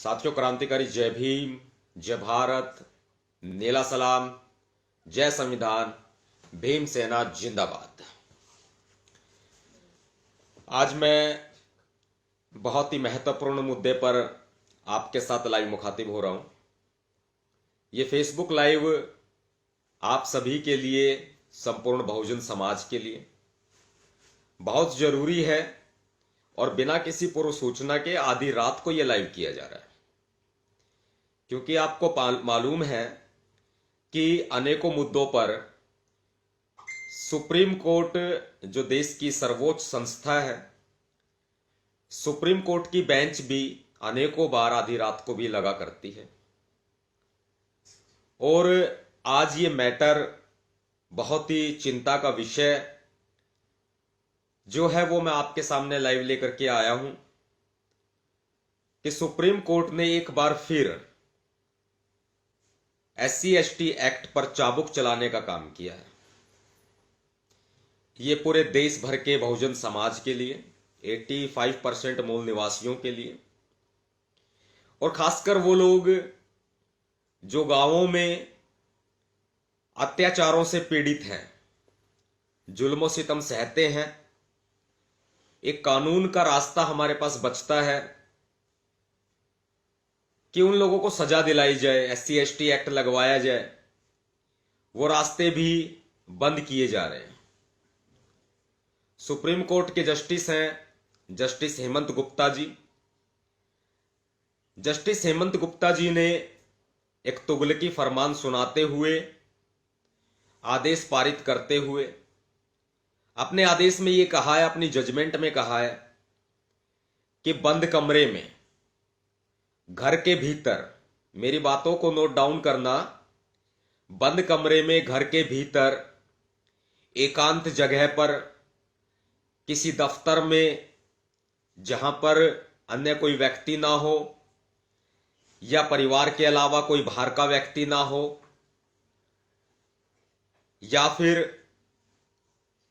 साथियों, क्रांतिकारी जय भीम, जय भारत, नीला सलाम, जय संविधान, भीम सेना जिंदाबाद। आज मैं बहुत ही महत्वपूर्ण मुद्दे पर आपके साथ लाइव मुखातिब हो रहा हूं। ये फेसबुक लाइव आप सभी के लिए, संपूर्ण बहुजन समाज के लिए बहुत जरूरी है और बिना किसी पूर्व सूचना के आधी रात को यह लाइव किया जा रहा है, क्योंकि आपको मालूम है कि अनेकों मुद्दों पर सुप्रीम कोर्ट, जो देश की सर्वोच्च संस्था है, सुप्रीम कोर्ट की बेंच भी अनेकों बार आधी रात को भी लगा करती है। और आज ये मैटर बहुत ही चिंता का विषय जो है वो मैं आपके सामने लाइव लेकर के आया हूं कि सुप्रीम कोर्ट ने एक बार फिर SC/ST एक्ट पर चाबुक चलाने का काम किया है। ये पूरे देश भर के बहुजन समाज के लिए, 85% मूल निवासियों के लिए, और खासकर वो लोग जो गांवों में अत्याचारों से पीड़ित हैं, जुल्म सितम सहते हैं, एक कानून का रास्ता हमारे पास बचता है कि उन लोगों को सजा दिलाई जाए, SC/ST एक्ट लगवाया जाए, वो रास्ते भी बंद किए जा रहे हैं। सुप्रीम कोर्ट के जस्टिस हैं जस्टिस हेमंत गुप्ता जी। जस्टिस हेमंत गुप्ता जी ने एक तुगलकी फरमान सुनाते हुए, आदेश पारित करते हुए अपने आदेश में यह कहा है, अपनी जजमेंट में कहा है कि बंद कमरे में, घर के भीतर, मेरी बातों को नोट डाउन करना, बंद कमरे में, घर के भीतर, एकांत जगह पर, किसी दफ्तर में जहां पर अन्य कोई व्यक्ति ना हो या परिवार के अलावा कोई बाहर का व्यक्ति ना हो, या फिर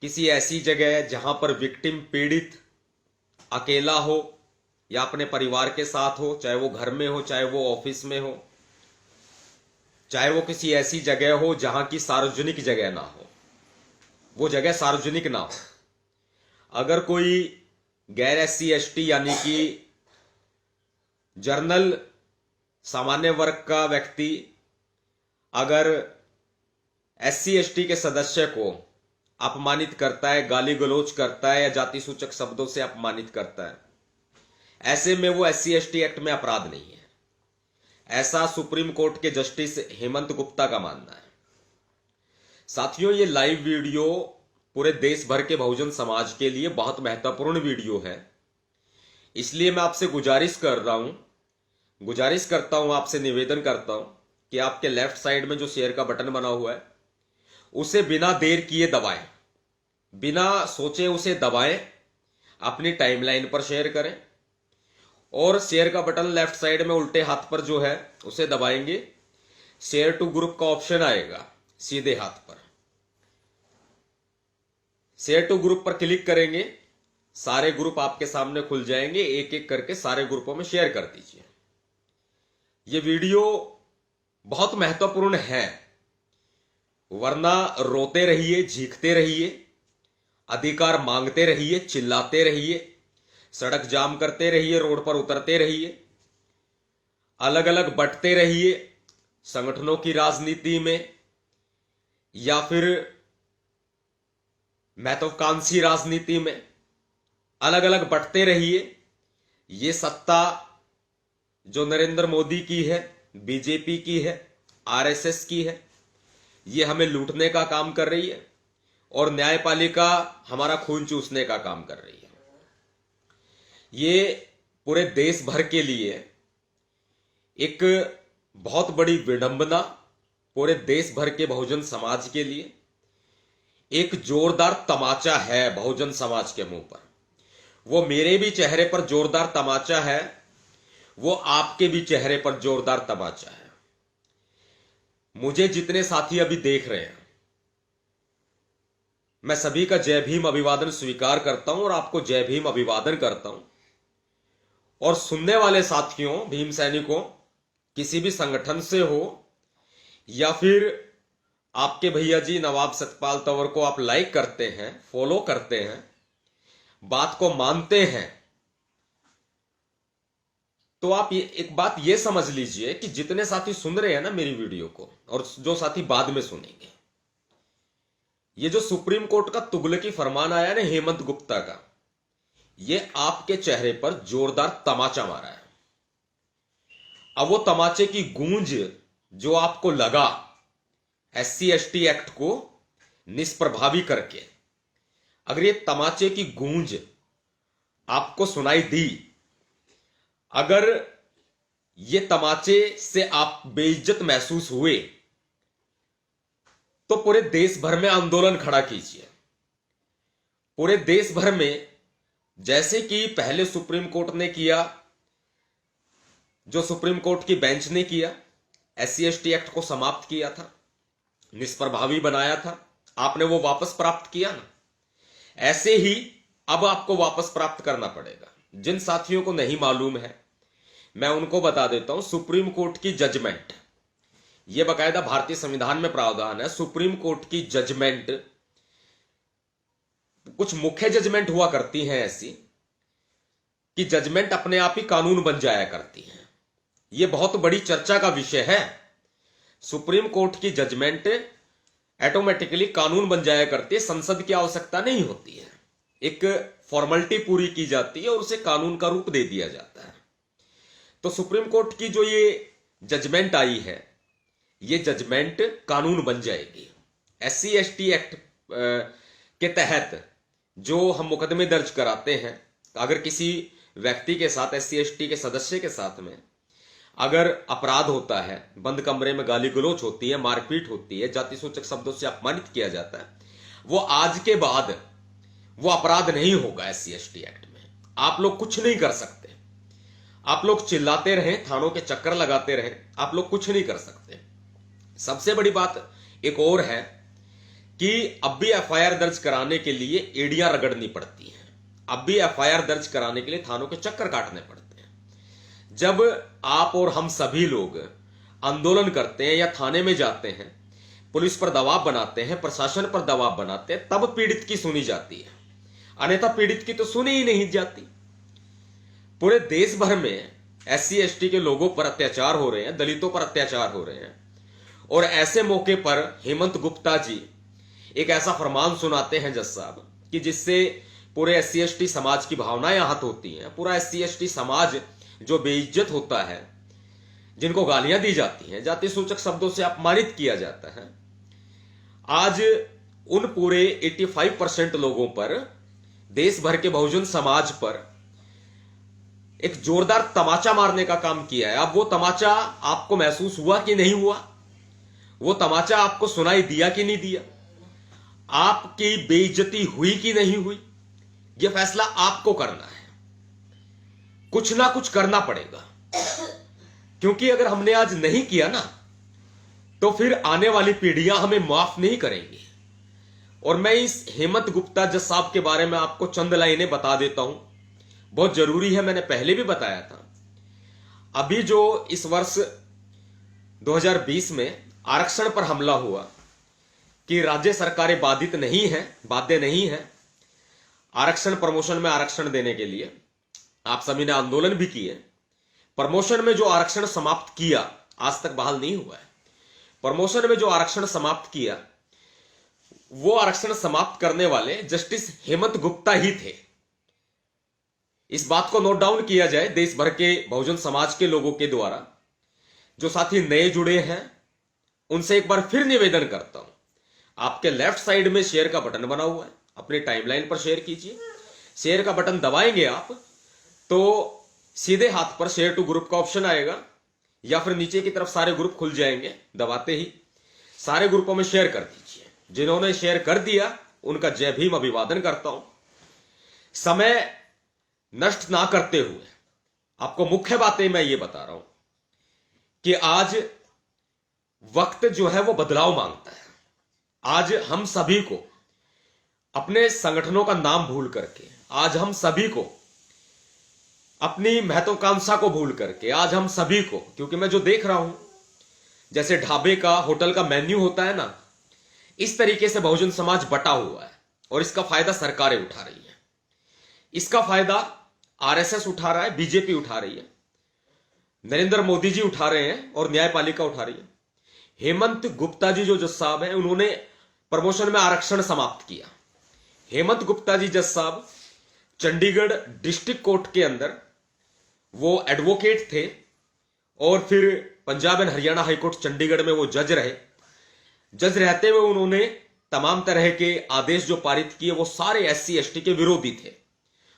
किसी ऐसी जगह जहां पर विक्टिम, पीड़ित अकेला हो या अपने परिवार के साथ हो, चाहे वो घर में हो, चाहे वो ऑफिस में हो, चाहे वो किसी ऐसी जगह हो जहां की सार्वजनिक जगह ना हो, वो जगह सार्वजनिक ना हो। अगर कोई गैर SC/ST यानी कि जर्नल सामान्य वर्ग का व्यक्ति अगर SC/ST के सदस्य को अपमानित करता है, गाली गलौज करता है या जाति सूचक शब्दों से अपमानित करता है, ऐसे में वो SC/ST एक्ट में अपराध नहीं है। ऐसा सुप्रीम कोर्ट के जस्टिस हेमंत गुप्ता का मानना है। साथियों, ये लाइव वीडियो पूरे देश भर के बहुजन समाज के लिए बहुत महत्वपूर्ण वीडियो है, इसलिए मैं आपसे गुजारिश करता हूं, आपसे निवेदन करता हूं कि आपके लेफ्ट साइड में जो शेयर का बटन बना हुआ है उसे बिना देर किए दबाएं, बिना सोचे उसे दबाएं, अपनी टाइमलाइन पर शेयर करें, और शेयर का बटन लेफ्ट साइड में उल्टे हाथ पर जो है उसे दबाएंगे, शेयर टू ग्रुप का ऑप्शन आएगा सीधे हाथ पर, शेयर टू ग्रुप पर क्लिक करेंगे, सारे ग्रुप आपके सामने खुल जाएंगे, एक एक करके सारे ग्रुपों में शेयर कर दीजिए। यह वीडियो बहुत महत्वपूर्ण है, वरना रोते रहिए, चीखते रहिए, अधिकार मांगते रहिए, चिल्लाते रहिए, सड़क जाम करते रहिए, रोड पर उतरते रहिए, अलग अलग बंटते रहिए संगठनों की राजनीति में, या फिर महत्वाकांक्षी राजनीति में अलग अलग बंटते रहिए। ये सत्ता जो नरेंद्र मोदी की है, बीजेपी की है, RSS की है, ये हमें लूटने का काम कर रही है और न्यायपालिका हमारा खून चूसने का काम कर रही है। ये पूरे देश भर के लिए एक बहुत बड़ी विडंबना, पूरे देश भर के बहुजन समाज के लिए एक जोरदार तमाचा है बहुजन समाज के मुंह पर। वो मेरे भी चेहरे पर जोरदार तमाचा है, वो आपके भी चेहरे पर जोरदार तमाचा है। मुझे जितने साथी अभी देख रहे हैं, मैं सभी का जय भीम अभिवादन स्वीकार करता हूं और आपको जय भीम अभिवादन करता हूं। और सुनने वाले साथियों, भीम सैनिकों, किसी भी संगठन से हो या फिर आपके भैया जी नवाब सतपाल तंवर को आप लाइक करते हैं, फॉलो करते हैं, बात को मानते हैं, तो आप ये एक बात ये समझ लीजिए कि जितने साथी सुन रहे हैं ना मेरी वीडियो को, और जो साथी बाद में सुनेंगे, ये जो सुप्रीम कोर्ट का तुगलकी फरमान आया ना हेमंत गुप्ता का, ये आपके चेहरे पर जोरदार तमाचा मारा है। अब वो तमाचे की गूंज जो आपको लगा SC ST एक्ट को निष्प्रभावी करके, अगर ये तमाचे की गूंज आपको सुनाई दी, अगर ये तमाचे से आप बेइज्जत महसूस हुए, तो पूरे देश भर में आंदोलन खड़ा कीजिए। पूरे देश भर में, जैसे कि पहले सुप्रीम कोर्ट ने किया, जो सुप्रीम कोर्ट की बेंच ने किया, SC ST एक्ट को समाप्त किया था, निष्प्रभावी बनाया था, आपने वो वापस प्राप्त किया ना, ऐसे ही अब आपको वापस प्राप्त करना पड़ेगा। जिन साथियों को नहीं मालूम है मैं उनको बता देता हूं, सुप्रीम कोर्ट की जजमेंट, यह बकायदा भारतीय संविधान में प्रावधान है, सुप्रीम कोर्ट की जजमेंट, कुछ मुख्य जजमेंट हुआ करती हैं ऐसी कि जजमेंट अपने आप ही कानून बन जाया करती हैं। यह बहुत बड़ी चर्चा का विषय है। सुप्रीम कोर्ट की जजमेंट ऑटोमेटिकली कानून बन जाया करती है, संसद की आवश्यकता नहीं होती है, एक फॉर्मेलिटी पूरी की जाती है और उसे कानून का रूप दे दिया जाता है। तो सुप्रीम कोर्ट की जो ये जजमेंट आई है, ये जजमेंट कानून बन जाएगी। SC ST एक्ट के तहत जो हम मुकदमे दर्ज कराते हैं, अगर किसी व्यक्ति के साथ, SC ST के सदस्य के साथ में अगर अपराध होता है, बंद कमरे में गाली गलौज होती है, मारपीट होती है, जाति सूचक शब्दों से अपमानित किया जाता है, वो आज के बाद वो अपराध नहीं होगा। SC ST एक्ट में आप लोग कुछ नहीं कर सकते, आप लोग चिल्लाते रहें, थानों के चक्कर लगाते रहें, आप लोग कुछ नहीं कर सकते। सबसे बड़ी बात एक और है कि अब भी FIR दर्ज कराने के लिए एड़ियां रगड़नी पड़ती हैं, अब भी FIR दर्ज कराने के लिए थानों के चक्कर काटने पड़ते हैं। जब आप और हम सभी लोग आंदोलन करते हैं या थाने में जाते हैं, पुलिस पर दबाव बनाते हैं, प्रशासन पर दबाव बनाते हैं, तब पीड़ित की सुनी जाती है, अन्यथा पीड़ित की तो सुनी ही नहीं जाती। पूरे देश भर में SC ST के लोगों पर अत्याचार हो रहे हैं, दलितों पर अत्याचार हो रहे हैं, और ऐसे मौके पर हेमंत गुप्ता जी एक ऐसा फरमान सुनाते हैं जज साहब कि जिससे पूरे SC ST समाज की भावनाएं आहत होती हैं। पूरा SC ST समाज जो बेइज्जत होता है, जिनको गालियां दी जाती हैं, जाति सूचक शब्दों से अपमानित किया जाता है, आज उन पूरे 85% लोगों पर, देश भर के बहुजन समाज पर एक जोरदार तमाचा मारने का काम किया है। अब वो तमाचा आपको महसूस हुआ कि नहीं हुआ? वो तमाचा आपको सुनाई दिया कि नहीं दिया? आपकी बेइज्जती हुई कि नहीं हुई? यह फैसला आपको करना है। कुछ ना कुछ करना पड़ेगा, क्योंकि अगर हमने आज नहीं किया ना, तो फिर आने वाली पीढ़ियां हमें माफ नहीं करेंगी। और मैं इस हेमंत गुप्ता जज साहब के बारे में आपको चंद लाइनें बता देता हूं, बहुत जरूरी है, मैंने पहले भी बताया था। अभी जो इस वर्ष 2020 में आरक्षण पर हमला हुआ कि राज्य सरकारें बाधित नहीं है, बाध्य नहीं है आरक्षण प्रमोशन में आरक्षण देने के लिए, आप सभी ने आंदोलन भी किए। प्रमोशन में जो आरक्षण समाप्त किया आज तक बहाल नहीं हुआ है। प्रमोशन में जो आरक्षण समाप्त किया, वो आरक्षण समाप्त करने वाले जस्टिस हेमंत गुप्ता ही थे। इस बात को नोट डाउन किया जाए देश भर के बहुजन समाज के लोगों के द्वारा। जो साथी नए जुड़े हैं उनसे एक बार फिर निवेदन करता हूं, आपके लेफ्ट साइड में शेयर का बटन बना हुआ है, अपनी टाइमलाइन पर शेयर कीजिए। शेयर का बटन दबाएंगे आप तो सीधे हाथ पर शेयर टू ग्रुप का ऑप्शन आएगा, या फिर नीचे की तरफ सारे ग्रुप खुल जाएंगे। दबाते ही सारे ग्रुपों में शेयर कर दीजिए। जिन्होंने शेयर कर दिया उनका जय भीम अभिवादन करता हूं। समय नष्ट ना करते हुए आपको मुख्य बातें मैं ये बता रहा हूं कि आज वक्त जो है वो बदलाव मांगता है। आज हम सभी को अपने संगठनों का नाम भूल करके, आज हम सभी को अपनी महत्वाकांक्षा को भूल करके आज हम सभी को, क्योंकि मैं जो देख रहा हूं जैसे ढाबे का, होटल का मेन्यू होता है ना, इस तरीके से बहुजन समाज बटा हुआ है और इसका फायदा सरकारें उठा रही है। इसका फायदा आरएसएस उठा रहा है, बीजेपी उठा रही है, नरेंद्र मोदी जी उठा रहे हैं और न्यायपालिका उठा रही है। हेमंत गुप्ता जी जो जज साहब हैं, उन्होंने प्रमोशन में आरक्षण समाप्त किया। हेमंत गुप्ता जी जज साहब चंडीगढ़ डिस्ट्रिक्ट कोर्ट के अंदर वो एडवोकेट थे और फिर पंजाब एंड हरियाणा हाईकोर्ट चंडीगढ़ में वो जज रहे। जज रहते हुए उन्होंने तमाम तरह के आदेश जो पारित किए वो सारे एससी एसटी के विरोधी थे,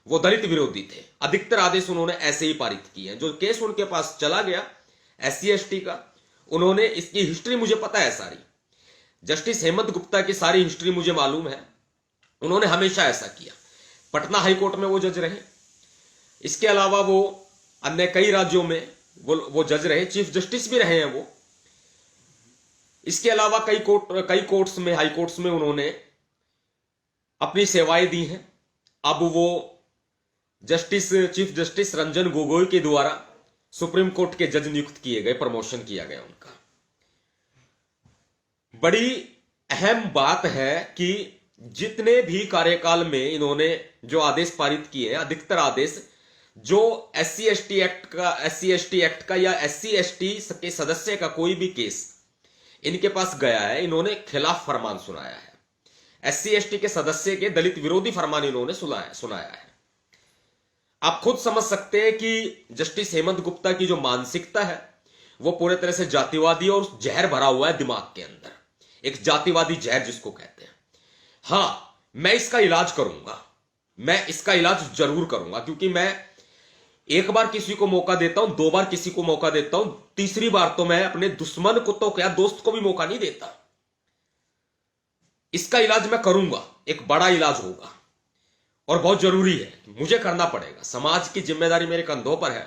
वो दलित विरोधी थे। अधिकतर आदेश उन्होंने ऐसे ही पारित किए हैं। जो केस उनके पास चला गया एससी एसटी का, उन्होंने इसकी हिस्ट्री मुझे पता है सारी, जस्टिस हेमंत गुप्ता की सारी हिस्ट्री मुझे मालूम है। उन्होंने हमेशा ऐसा किया। पटना हाईकोर्ट में वो जज रहे, इसके अलावा वो अन्य कई राज्यों में वो जज रहे, चीफ जस्टिस भी रहे हैं वो। इसके अलावा कई कोर्ट्स में, हाई कोर्ट्स में उन्होंने अपनी सेवाएं दी हैं। अब वो चीफ जस्टिस रंजन गोगोई के द्वारा सुप्रीम कोर्ट के जज नियुक्त किए गए, प्रमोशन किया गया उनका। बड़ी अहम बात है कि जितने भी कार्यकाल में इन्होंने जो आदेश पारित किए हैं, अधिकतर आदेश जो एससी एसटी एक्ट का या एससी एसटी के सदस्य का कोई भी केस इनके पास गया है, इन्होंने खिलाफ फरमान सुनाया है। एससी एसटी के सदस्य के दलित विरोधी फरमान इन्होंने सुनाया है। आप खुद समझ सकते हैं कि जस्टिस हेमंत गुप्ता की जो मानसिकता है वो पूरे तरह से जातिवादी और जहर भरा हुआ है दिमाग के अंदर, एक जातिवादी जहर जिसको कहते हैं। हां, मैं इसका इलाज करूंगा, मैं इसका इलाज जरूर करूंगा, क्योंकि मैं एक बार किसी को मौका देता हूं, दो बार किसी को मौका देता हूं, तीसरी बार तो मैं अपने दुश्मन को तो क्या दोस्त को भी मौका नहीं देता। इसका इलाज मैं करूंगा, एक बड़ा इलाज होगा और बहुत जरूरी है, मुझे करना पड़ेगा। समाज की जिम्मेदारी मेरे कंधों पर है।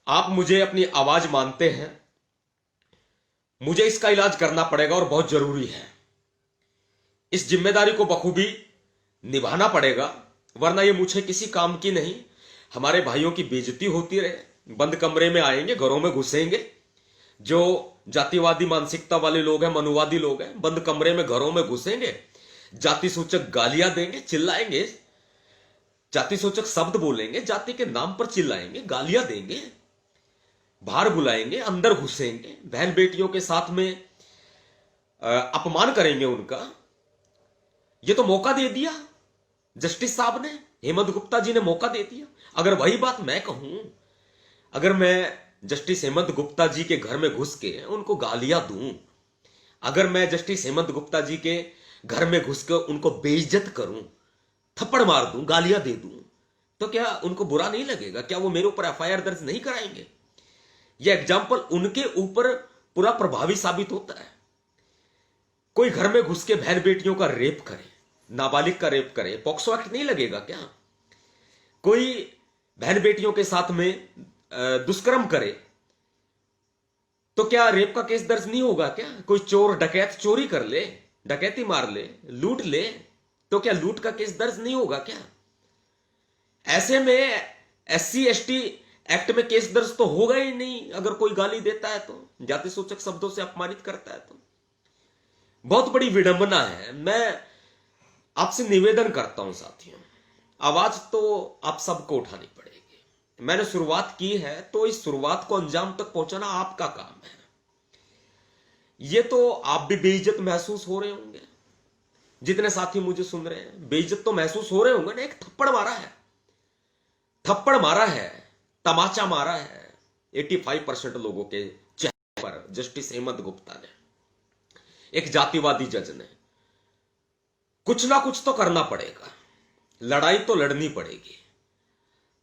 आप मुझे अपनी आवाज मानते हैं, मुझे इसका इलाज करना पड़ेगा और बहुत जरूरी है। इस जिम्मेदारी को बखूबी निभाना पड़ेगा, वरना ये मुझे किसी काम की नहीं। हमारे भाइयों की बेइज्जती होती रहे, बंद कमरे में आएंगे, घरों में घुसेंगे। जो जातिवादी मानसिकता वाले लोग हैं, मनुवादी लोग हैं, बंद कमरे में, घरों में घुसेंगे, जाति सूचक गालियां देंगे, चिल्लाएंगे, जाति सूचक शब्द बोलेंगे, जाति के नाम पर चिल्लाएंगे, गालियां देंगे, बाहर बुलाएंगे, अंदर घुसेंगे, बहन बेटियों के साथ में अपमान करेंगे उनका। ये तो मौका दे दिया जस्टिस साहब ने, हेमंत गुप्ता जी ने मौका दे दिया। अगर वही बात मैं कहूं, अगर मैं जस्टिस हेमंत गुप्ता जी के घर में घुस के उनको गालियां दूं, अगर मैं जस्टिस हेमंत गुप्ता जी के घर में घुस के उनको बेइज्जत करूं, थप्पड़ मार दूं, गालियां दे दूं, तो क्या उनको बुरा नहीं लगेगा? क्या वो मेरे ऊपर एफआईआर दर्ज नहीं कराएंगे? यह एग्जाम्पल उनके ऊपर पूरा प्रभावी साबित होता है। कोई घर में घुस के बहन बेटियों का रेप करे, नाबालिग का रेप करे, पॉक्सो एक्ट नहीं लगेगा क्या? कोई बहन बेटियों के साथ में दुष्कर्म करे तो क्या रेप का केस दर्ज नहीं होगा क्या? कोई चोर डकैत चोरी कर ले, डकैती मार ले, लूट ले, तो क्या लूट का केस दर्ज नहीं होगा क्या? ऐसे में एससी एसटी एक्ट में केस दर्ज तो होगा ही नहीं अगर कोई गाली देता है तो, जाति सूचक शब्दों से अपमानित करता है तो। बहुत बड़ी विडंबना है। मैं आपसे निवेदन करता हूं साथियों, आवाज तो आप सबको उठानी पड़ेगी। मैंने शुरुआत की है तो इस शुरुआत को अंजाम तक पहुंचाना आपका काम है। ये तो आप भी बेइज्जत महसूस हो रहे होंगे, जितने साथी मुझे सुन रहे हैं बेइज्जत तो महसूस हो रहे होंगे ना। एक थप्पड़ मारा है, थप्पड़ मारा है, तमाचा मारा है 85% लोगों के चेहरे पर जस्टिस हेमंत गुप्ता ने, एक जातिवादी जज ने। कुछ ना कुछ तो करना पड़ेगा, लड़ाई तो लड़नी पड़ेगी।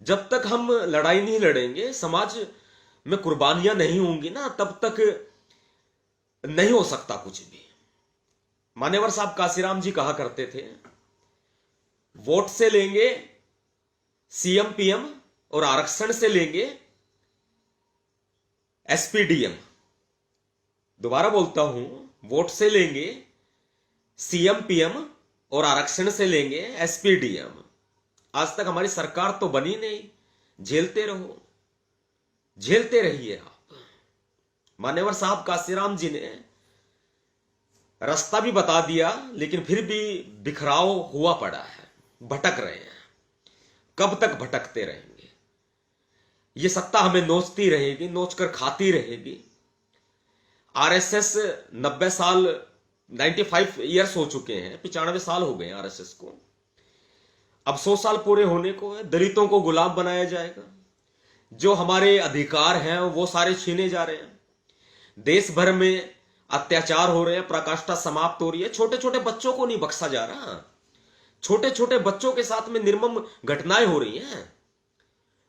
जब तक हम लड़ाई नहीं लड़ेंगे, समाज में कुर्बानियां नहीं होंगी ना, तब तक नहीं हो सकता कुछ भी। मान्यवर साहब काशीराम जी कहा करते थे, वोट से लेंगे सीएम पीएम और आरक्षण से लेंगे एसपीडीएम। दोबारा बोलता हूं, वोट से लेंगे सीएम पीएम और आरक्षण से लेंगे एसपीडीएम। आज तक हमारी सरकार तो बनी नहीं, झेलते रहो, झेलते रहिए आप। मान्यवर साहब काशीराम जी ने रास्ता भी बता दिया, लेकिन फिर भी बिखराव हुआ पड़ा है, भटक रहे हैं। कब तक भटकते रहेंगे? ये सत्ता हमें नोचती रहेगी, नोचकर खाती रहेगी। आरएसएस 90 साल 95 ईयर्स हो चुके हैं, 95 साल हो गए आरएसएस को। अब 100 साल पूरे होने को है। दलितों को गुलाम बनाया जाएगा, जो हमारे अधिकार हैं वो सारे छीने जा रहे हैं। देश भर में अत्याचार हो रहे हैं, पराकाष्ठा समाप्त हो रही है। छोटे छोटे बच्चों को नहीं बख्शा जा रहा, छोटे छोटे बच्चों के साथ में निर्मम घटनाएं हो रही हैं,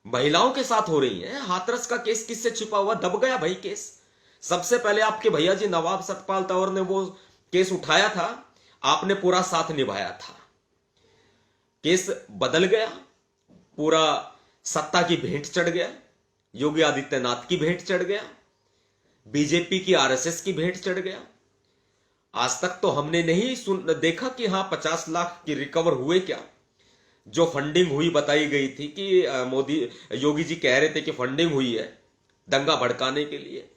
महिलाओं के साथ हो रही हैं। हाथरस का केस किससे छिपा हुआ? दब गया भाई केस। सबसे पहले आपके भैया जी नवाब सतपाल तंवर ने वो केस उठाया था, आपने पूरा साथ निभाया था। केस बदल गया, पूरा सत्ता की भेंट चढ़ गया, योगी आदित्यनाथ की भेंट चढ़ गया, बीजेपी की आरएसएस की भेंट चढ़ गया। आज तक तो हमने नहीं देखा कि हां 50 लाख की रिकवर हुए क्या। जो फंडिंग हुई बताई गई थी कि मोदी योगी जी कह रहे थे कि फंडिंग हुई है दंगा भड़काने के लिए,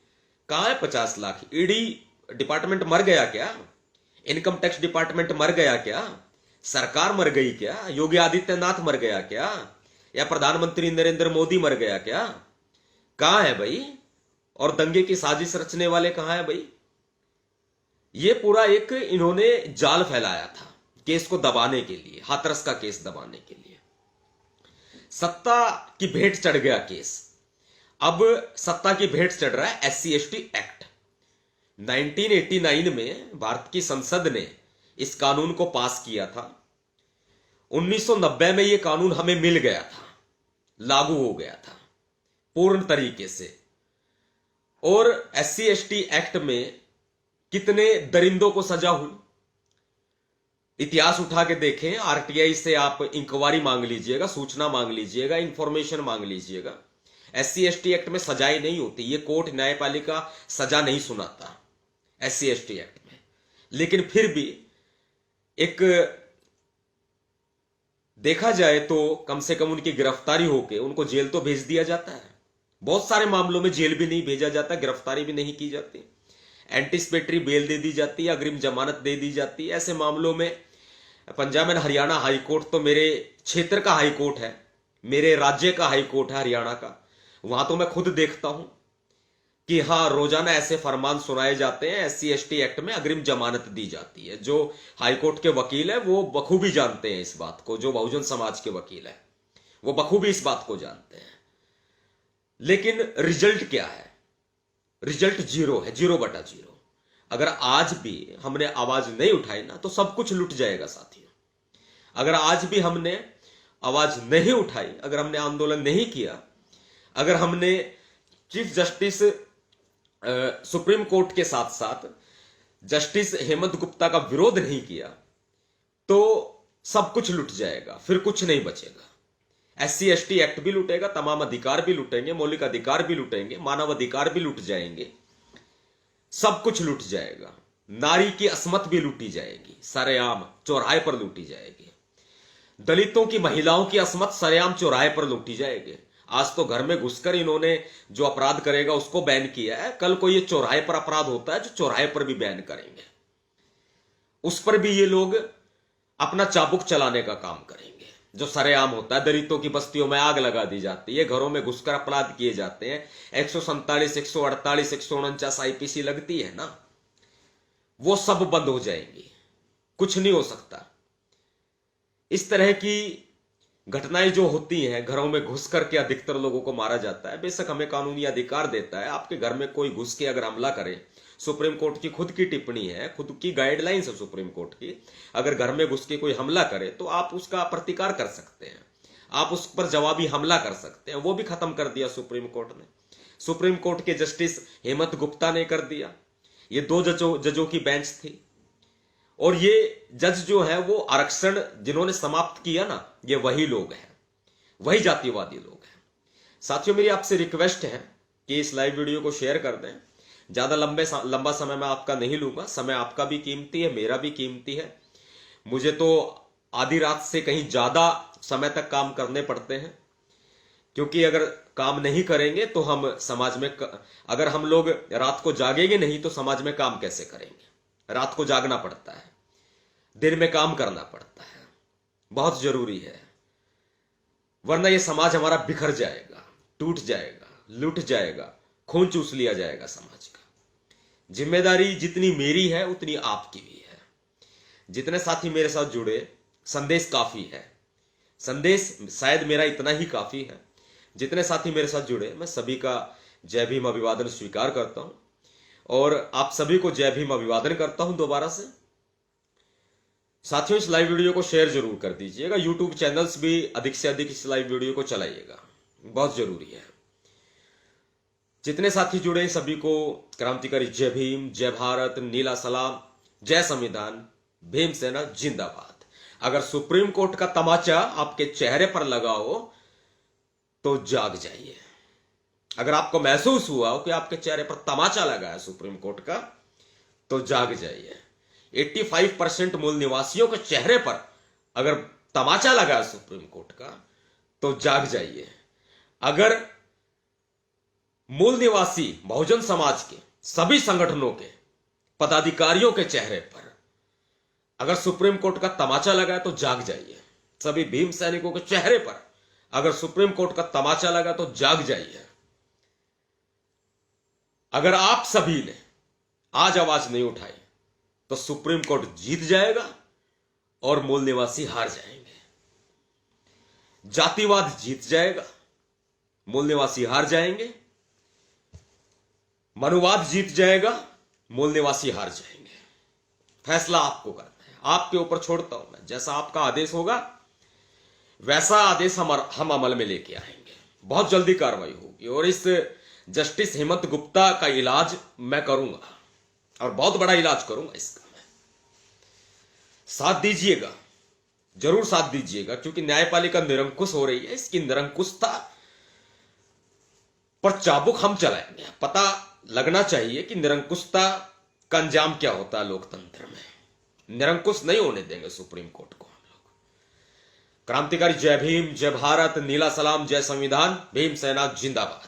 कहां है 50 लाख? ईडी डिपार्टमेंट मर गया क्या? इनकम टैक्स डिपार्टमेंट मर गया क्या? सरकार मर गई क्या? योगी आदित्यनाथ मर गया क्या? या प्रधानमंत्री नरेंद्र मोदी मर गया क्या? कहां है भाई? और दंगे की साजिश रचने वाले कहां है भाई? ये पूरा एक इन्होंने जाल फैलाया था केस को दबाने के लिए, हाथरस का केस दबाने के लिए। सत्ता की भेंट चढ़ गया केस। अब सत्ता की भेंट चढ़ रहा है SC/ST एक्ट। 1989 में भारत की संसद ने इस कानून को पास किया था। 1990 में यह कानून हमें मिल गया था, लागू हो गया था पूर्ण तरीके से। और SC/ST एक्ट में कितने दरिंदों को सजा हुई, इतिहास उठा के देखें। RTI से आप इंक्वायरी मांग लीजिएगा, सूचना मांग लीजिएगा, इंफॉर्मेशन मांग लीजिएगा। SC/ST एक्ट में सजाएं नहीं होती, ये कोर्ट न्यायपालिका सजा नहीं सुनाता SC/ST एक्ट में। लेकिन फिर भी एक देखा जाए तो कम से कम उनकी गिरफ्तारी होके उनको जेल तो भेज दिया जाता है। बहुत सारे मामलों में जेल भी नहीं भेजा जाता, गिरफ्तारी भी नहीं की जाती, एंटीसिपेटरी बेल दे दी जाती है, अग्रिम जमानत दे दी जाती है। ऐसे मामलों में Punjab and Haryana high court तो मेरे क्षेत्र का हाई कोर्ट है, मेरे राज्य का हाई कोर्ट है हरियाणा का। वहां तो मैं खुद देखता हूं कि हां रोजाना ऐसे फरमान सुनाए जाते हैं, SC/ST एक्ट में अग्रिम जमानत दी जाती है। जो हाई कोर्ट के वकील है वो बखूबी जानते हैं इस बात को, जो बहुजन समाज के वकील है वो बखूबी इस बात को जानते हैं। लेकिन रिजल्ट क्या है? रिजल्ट 0 है, 0/0। अगर आज भी हमने आवाज नहीं उठाई ना तो सब कुछ लुट जाएगा साथियों। अगर आज भी हमने आवाज नहीं उठाई, अगर हमने आंदोलन नहीं किया, अगर हमने चीफ जस्टिस सुप्रीम कोर्ट के साथ साथ जस्टिस हेमंत गुप्ता का विरोध नहीं किया, तो सब कुछ लुट जाएगा, फिर कुछ नहीं बचेगा। SC/ST एक्ट भी लुटेगा, तमाम अधिकार भी लुटेंगे, मौलिक अधिकार भी लुटेंगे, मानव अधिकार भी लुट जाएंगे, सब कुछ लुट जाएगा। नारी की अस्मत भी लूटी जाएगी, सरेआम चौराहे पर लूटी जाएगी। दलितों की, महिलाओं की अस्मत सरेआम चौराहे पर लूटी जाएगी। आज तो घर में घुसकर इन्होंने जो अपराध करेगा उसको बैन किया है, कल को ये चौराहे पर अपराध होता है जो चौराहे पर भी बैन करेंगे, उस पर भी ये लोग अपना चाबुक चलाने का काम करेंगे। जो सरेआम होता है, दलितों की बस्तियों में आग लगा दी जाती है, घरों में घुसकर अपराध किए जाते हैं, 147, 148, 149 IPC लगती है ना, वो सब बंद हो जाएंगी, कुछ नहीं हो सकता। इस तरह की घटनाएं जो होती हैं, घरों में घुस करके अधिकतर लोगों को मारा जाता है। बेशक हमें कानूनी अधिकार देता है, आपके घर में कोई घुस के अगर हमला करे, सुप्रीम कोर्ट की खुद की टिप्पणी है, खुद की गाइडलाइंस है सुप्रीम कोर्ट की, अगर घर में घुस के कोई हमला करे तो आप उसका प्रतिकार कर सकते हैं, आप उस पर जवाबी हमला कर सकते हैं। वो भी खत्म कर दिया सुप्रीम कोर्ट ने। सुप्रीम कोर्ट के जस्टिस हेमंत गुप्ता ने कर दिया। ये 2 जजों की बेंच थी, और ये जज जो है वो आरक्षण जिन्होंने समाप्त किया ना, ये वही लोग हैं, वही जातिवादी लोग हैं। साथियों, मेरी आपसे रिक्वेस्ट है कि इस लाइव वीडियो को शेयर कर दें। ज्यादा लंबा समय मैं आपका नहीं लूंगा, समय आपका भी कीमती है, मेरा भी कीमती है। मुझे तो आधी रात से कहीं ज्यादा समय तक काम करने पड़ते हैं, क्योंकि अगर काम नहीं करेंगे तो हम समाज में अगर हम लोग रात को जागेंगे नहीं तो समाज में काम कैसे करेंगे। रात को जागना पड़ता है, दिन में काम करना पड़ता है, बहुत जरूरी है, वरना ये समाज हमारा बिखर जाएगा, टूट जाएगा, लूट जाएगा, खून चूस लिया जाएगा समाज का। जिम्मेदारी जितनी मेरी है उतनी आपकी भी है। जितने साथी मेरे साथ जुड़े, संदेश काफी है, संदेश शायद मेरा इतना ही काफी है। जितने साथी मेरे साथ जुड़े, मैं सभी का जय भीम अभिवादन स्वीकार करता हूं और आप सभी को जय भीम अभिवादन करता हूं दोबारा से। साथियों, इस लाइव वीडियो को शेयर जरूर कर दीजिएगा। यूट्यूब चैनल्स भी अधिक से अधिक इस लाइव वीडियो को चलाइएगा, बहुत जरूरी है। जितने साथी जुड़े सभी को क्रांतिकारी जय भीम, जय भारत, नीला सलाम, जय संविधान, भीम सेना जिंदाबाद। अगर सुप्रीम कोर्ट का तमाचा आपके चेहरे पर लगा हो तो जाग जाइए। अगर आपको महसूस हुआ हो कि आपके चेहरे पर तमाचा लगा है सुप्रीम कोर्ट का, तो जाग जाइए। 85% मूल निवासियों के चेहरे पर अगर तमाचा लगा है सुप्रीम कोर्ट का, तो जाग जाइए। अगर मूल निवासी बहुजन समाज के सभी संगठनों के पदाधिकारियों के चेहरे पर अगर सुप्रीम कोर्ट का तमाचा लगा है तो जाग जाइए। सभी भीम सैनिकों के चेहरे पर अगर सुप्रीम कोर्ट का तमाचा लगा तो जाग जाइए। अगर आप सभी ने आज आवाज नहीं उठाई तो सुप्रीम कोर्ट जीत जाएगा और मूल निवासी हार जाएंगे। जातिवाद जीत जाएगा, मूल निवासी हार जाएंगे। मनुवाद जीत जाएगा, मूल निवासी हार जाएंगे। फैसला आपको करना है, आपके ऊपर छोड़ता हूं मैं। जैसा आपका आदेश होगा वैसा आदेश हम अमल में लेके आएंगे। बहुत जल्दी कार्रवाई होगी और इस जस्टिस हेमंत गुप्ता का इलाज मैं करूंगा और बहुत बड़ा इलाज करूंगा इसका। मैं साथ दीजिएगा, जरूर साथ दीजिएगा, क्योंकि न्यायपालिका निरंकुश हो रही है। इसकी निरंकुशता पर चाबुक हम चलाएंगे। पता लगना चाहिए कि निरंकुशता का अंजाम क्या होता है लोकतंत्र में। निरंकुश नहीं होने देंगे सुप्रीम कोर्ट को हम लोग। क्रांतिकारी जय भीम, जय भारत, नीला सलाम, जय संविधान, भीम सेना जिंदाबाद।